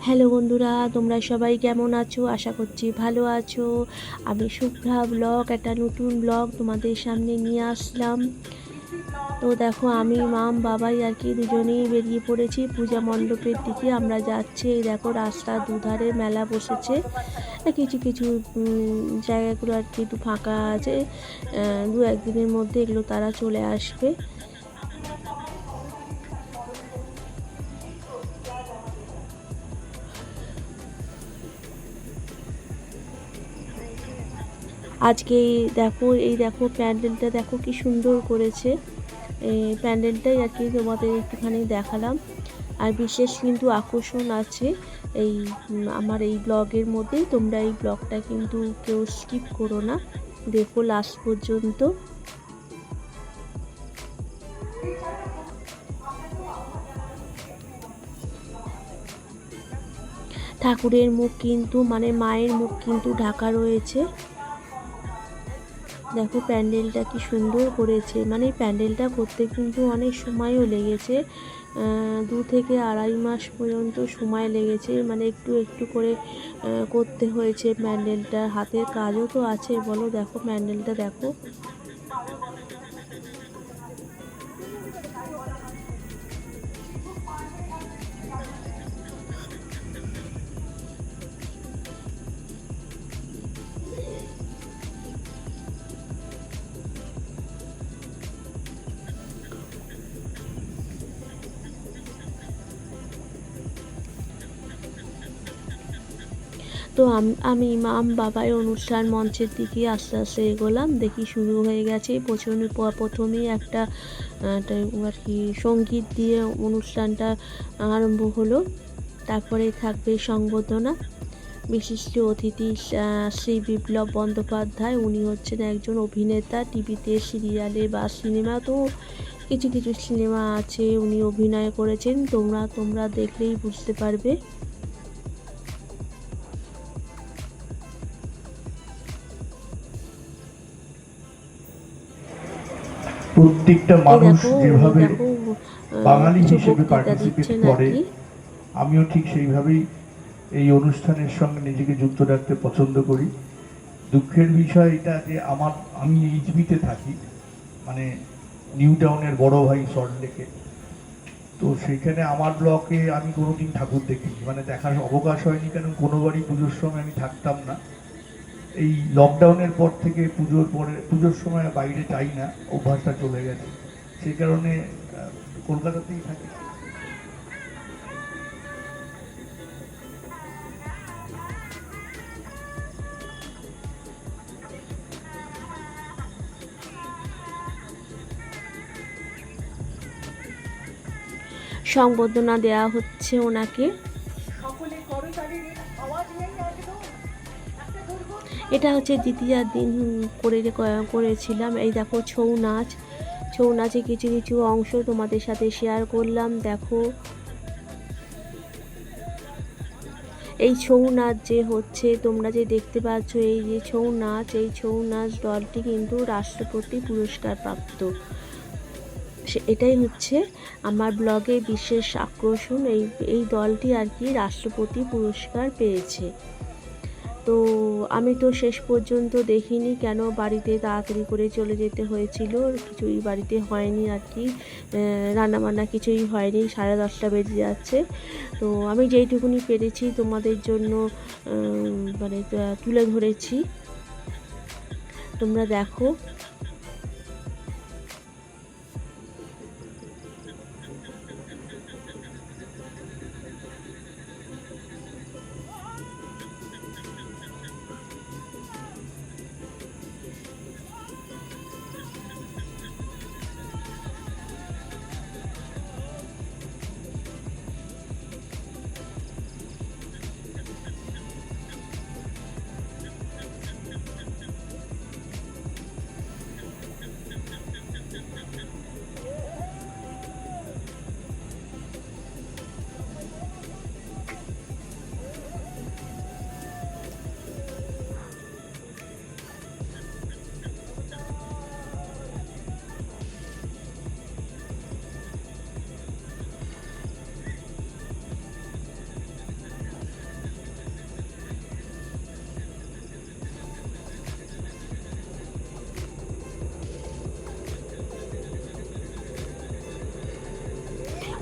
Hello বন্ধুরা, তোমরা সবাই কেমন আছো? আশা করছি ভালো আছো। আমি শুভ্রা ব্লগ, একটা নতুন ব্লগ তোমাদের সামনে নিয়ে আসলাম। তো দেখো, আমি মাম বাবাই আর কি দুজনেই বেরিয়ে পড়েছি পূজা মণ্ডপের দিকে। আমরা যাচ্ছি। এই দেখো, রাস্তার দুধারে মেলা বসেছে। কিছু কিছু জায়গাগুলো আর কি একটু ফাঁকা আছে। দু একদিনের মধ্যে এগুলো তারা চলে আসবে। আজকে এই দেখো প্যান্ডেলটা দেখো কি সুন্দর করেছে। এই প্যান্ডেলটাই আর কি তোমাদের একটুখানি দেখালাম। আর বিশেষ কিন্তু আকর্ষণ আছে এই আমার এই ব্লগের মধ্যে। তোমরা এই ব্লগটা কিন্তু কেউ স্কিপ করো না, দেখো লাস্ট পর্যন্ত। ঠাকুরের মুখ কিন্তু মায়ের মুখ কিন্তু ঢাকা রয়েছে। দেখো প্যান্ডেলটা কি সুন্দর করেছে। প্যান্ডেলটা করতে কিন্তু অনেক সময়ও লেগেছে। 2 থেকে আড়াই মাস পর্যন্ত সময় লেগেছে। একটু একটু করে করতে হয়েছে প্যান্ডেলটা। হাতের কাজও তো আছে বলো। দেখো প্যান্ডেলটা দেখো। তো আমি মাম বাবাই অনুষ্ঠান মঞ্চের দিকে আস্তে আস্তে এগোলাম। দেখি শুরু হয়ে গেছে। প্রথমেই একটা আর কি সঙ্গীত দিয়ে অনুষ্ঠানটা আরম্ভ হলো। তারপরে থাকবে সংবর্ধনা। বিশিষ্ট অতিথি শ্রী বিপ্লব বন্দ্যোপাধ্যায়। উনি হচ্ছেন একজন অভিনেতা। টিভিতে, সিরিয়ালে বা সিনেমা তো কিছু কিছু সিনেমা আছে উনি অভিনয় করেছেন। তোমরা দেখলেই বুঝতে পারবে। প্রত্যেকটা এই মানুষ দেখো উনি যেভাবে দেখো বাঙালি কিছু হিসেবে বক্তৃতা পার্টিসিপেট দিচ্ছেন আর করে, কি। আমিও ঠিক সেইভাবেই এই অনুষ্ঠানের সঙ্গে নিজেকে যুক্ত রাখতে পছন্দ করি। দুঃখের বিষয় এটা যে আমি এইচবিতে থাকি, মানে নিউ টাউনের বড় ভাই সল্টলেকে। তো সেখানে আমার ব্লকে আমি কোনোদিন ঠাকুর দেখিনি, দেখার অবকাশ হয়নি, কারণ কোনোবারই পুজোর সময় আমি থাকতাম না। এই লকডাউনের পর থেকে পুজোর সময় বাইরে যাই না, অভ্যাসটা চলে গেছে। সেই কারণে কলকাতাতেই থাকি। সংবর্ধনা দেওয়া হচ্ছে ওনাকে। এটা হচ্ছে দ্বিতীয় দিন করেছিলাম। এই দেখো ছৌ নাচে কিছু কিছু অংশ তোমাদের সাথে শেয়ার করলাম। দেখো এই ছৌ নাচ যে হচ্ছে, তোমরা যে দেখতে পাচ্ছ, এই যে ছৌ নাচ দলটি কিন্তু রাষ্ট্রপতি পুরস্কার প্রাপ্ত। এটাই হচ্ছে আমার ব্লগে বিশেষ আকর্ষণ। এই দলটি আর কি রাষ্ট্রপতি পুরস্কার পেয়েছে। তো আমি তো শেষ পর্যন্ত দেখিনি, কেন বাড়িতে তাড়াতাড়ি করে চলে যেতে হয়েছিল। কিছুই বাড়িতে হয়নি আর কি, রান্নাবান্না কিছুই হয়নি। 10:30 বেজে যাচ্ছে। তো আমি যেইটুকুনি পেরেছি তোমাদের জন্য তুলে ধরেছি। তোমরা দেখো।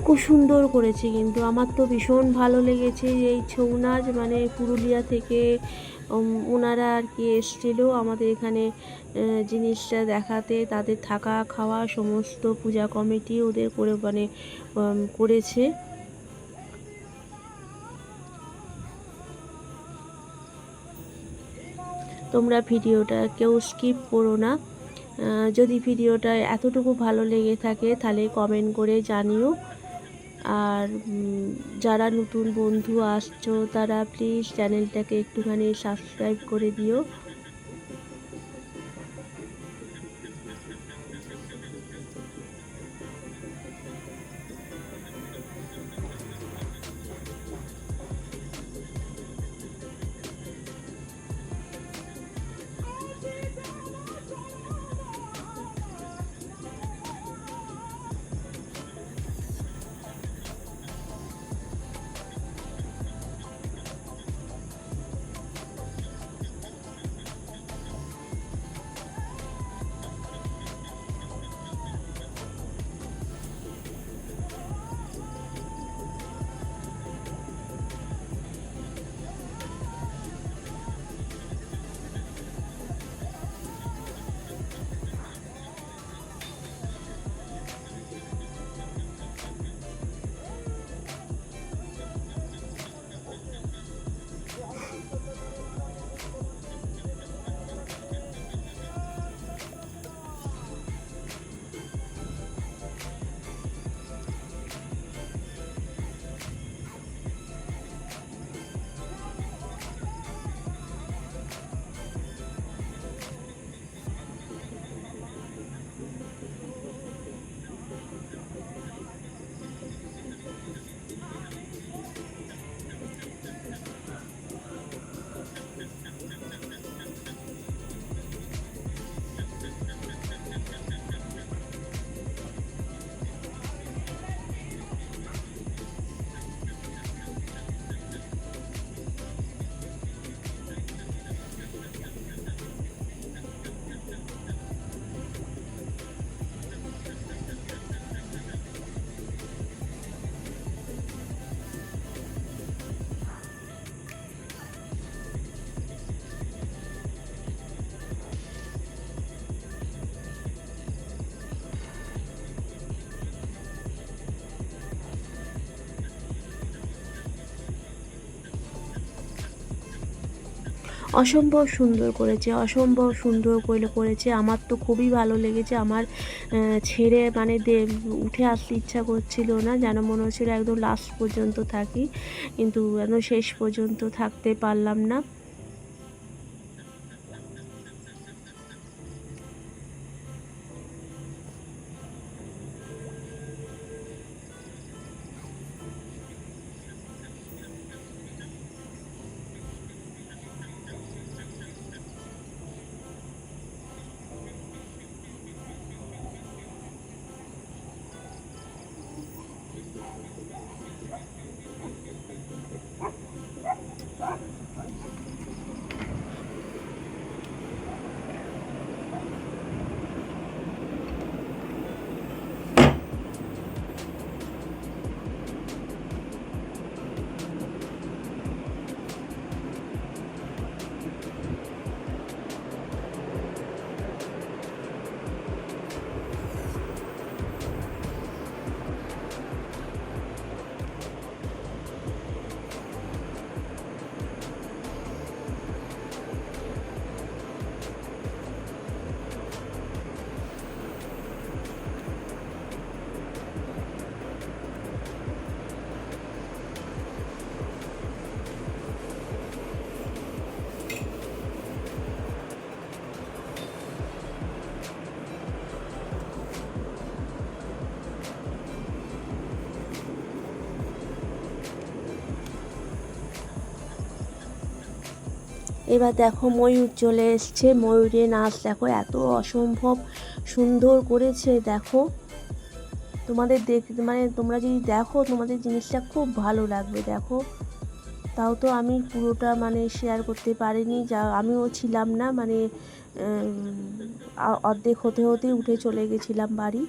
খুব সুন্দর করেছে, কিন্তু আমার তো ভীষণ ভালো লেগেছে এই ছৌ নাচ। মানে পুরুলিয়া থেকে ওনারা আর কি এসেছিলো আমাদের এখানে জিনিসটা দেখাতে। তাদের থাকা খাওয়া সমস্ত পূজা কমিটি ওদের করে মানে করেছে। তোমরা ভিডিওটা কেউ স্কিপ করো না। যদি ভিডিওটা এতটুকু ভালো লেগে থাকে তাহলে কমেন্ট করে জানিও। আর যারা নতুন বন্ধু আসছো তারা প্লিজ চ্যানেলটাকে একটুখানি সাবস্ক্রাইব করে দিও। অসম্ভব সুন্দর করেছে, অসম্ভব সুন্দর করেছে। আমার তো খুবই ভালো লেগেছে। আমার ছেড়ে মানে উঠে আসতে ইচ্ছা করছিল না, যেন মনে হচ্ছিল একদম লাস্ট পর্যন্ত থাকি, কিন্তু একদম শেষ পর্যন্ত থাকতে পারলাম না। এবার দেখো ময়ূর চলে এসছে, ময়ূরের নাচ দেখো এত অসম্ভব সুন্দর করেছে। দেখো তোমাদের মানে তোমরা যদি দেখো তোমাদের জিনিসটা খুব ভালো লাগবে। দেখো, তাও তো আমি পুরোটা মানে শেয়ার করতে পারিনি, যা আমিও ছিলাম না, মানে অর্ধেক হতে হতেই উঠে চলে গেছিলাম বাড়ি।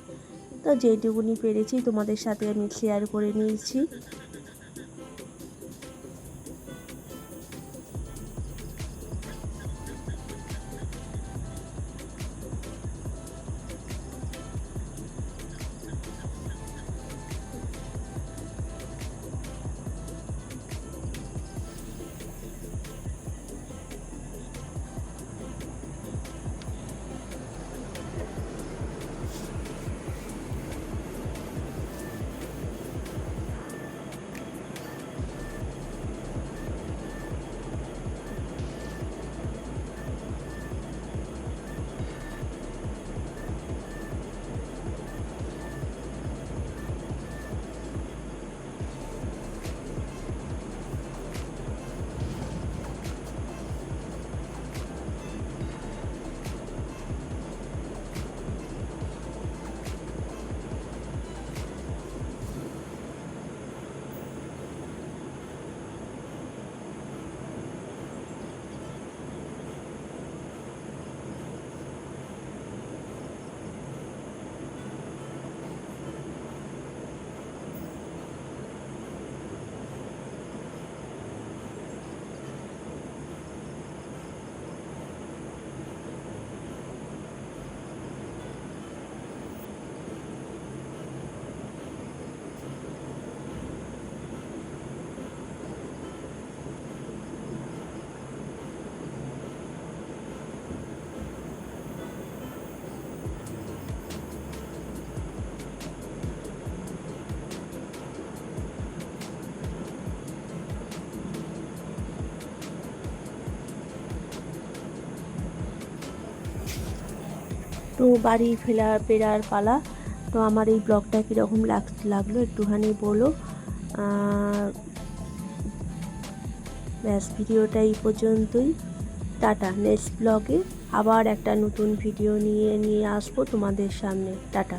তো যেটুকুনি পেরেছি তোমাদের সাথে আমি শেয়ার করে নিয়েছি। তো বাড়ি ফেরার পালা। তো আমার এই ব্লগটা কীরকম লাগলো একটুখানি বলো। ব্যাস, ভিডিওটা এই পর্যন্তই। টাটা। নেক্সট ব্লগে আবার একটা নতুন ভিডিও নিয়ে আসবো তোমাদের সামনে। টাটা।